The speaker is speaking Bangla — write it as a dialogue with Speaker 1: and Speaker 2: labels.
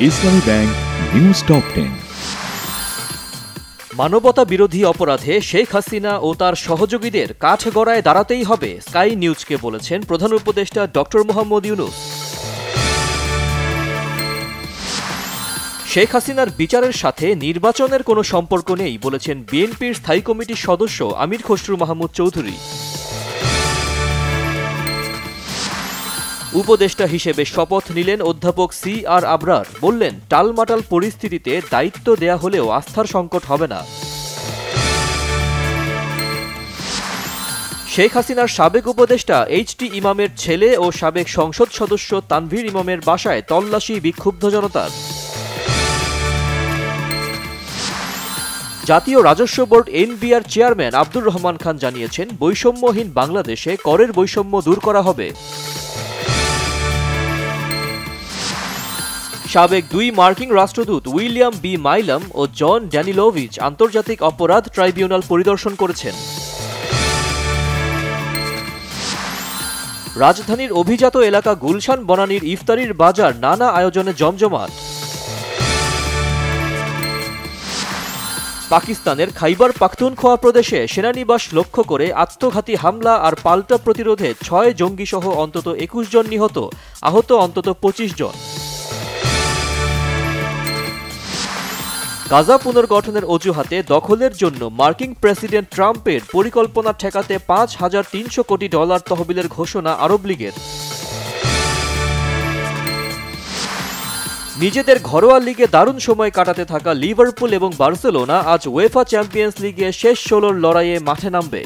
Speaker 1: ইসলামী ব্যাংক নিউজ টপ 10।
Speaker 2: মানবতা বিরোধী অপরাধে শেখ হাসিনা ও তার সহযোগীদের কাঠগড়ায় দাঁড়াতেই হবে, স্কাই নিউজকে বলেছেন প্রধান উপদেষ্টা ডক্টর মোহাম্মদ ইউনূস। শেখ হাসিনার বিচারের সাথে নির্বাচনের কোনো সম্পর্ক নেই বলেছেন বিএনপির স্থায়ী কমিটির সদস্য আমির খসরু মাহমুদ চৌধুরী। উপদেষ্টা হিসেবে শপথ নিলেন অধ্যাপক সি.আর. আবরার। বললেন, টালমাটাল পরিস্থিতিতে দায়িত্ব দেয়া হলেও আস্থার সংকট হবে না। শেখ হাসিনার সাবেক উপদেষ্টা এইচ.টি. ইমামের ছেলে ও সাবেক সংসদ সদস্য তানভীর ইমামের বাসায় তল্লাশি বিক্ষুব্ধ জনতার। জাতীয় রাজস্ব board NBR chairman Abdur Rahman Khan জানিয়েছেন, বৈষম্যহীন বাংলাদেশে করের বৈষম্য দূর করা হবে। সাবেক 2 মার্কিন রাষ্ট্রদূত উইলিয়াম বি. মাইলাম ও জন ড্যানিলোভিচ আন্তর্জাতিক অপরাধ ট্রাইব্যুনাল পরিদর্শন করেছেন। রাজধানীর অভিজাত এলাকা গুলশান বনানীর ইফতারির বাজার নানা আয়োজনে জমজমাট। পাকিস্তানের খাইবার পাখতুনখোয়া প্রদেশে সেনানিবাস লক্ষ্য করে আত্মঘাতী হামলা আর পাল্টা প্রতিরোধে 6 জঙ্গিসহ অন্তত 21 জন নিহত, আহত অন্তত 25 জন। গাজা পুনর্গঠনের অজুহাতে দখলের জন্য মার্কিন প্রেসিডেন্ট ট্রাম্পের পরিকল্পনা ঠেকাতে $5,300 কোটি তহবিলের ঘোষণা আরব লীগের। নিজেদের ঘরোয়া লিগে দারুণ সময় কাটাতে থাকা লিভারপুল এবং বার্সেলোনা আজ উয়েফা চ্যাম্পিয়ন্স লিগে শেষ 16-র লড়াইয়ে মাঠে নামবে।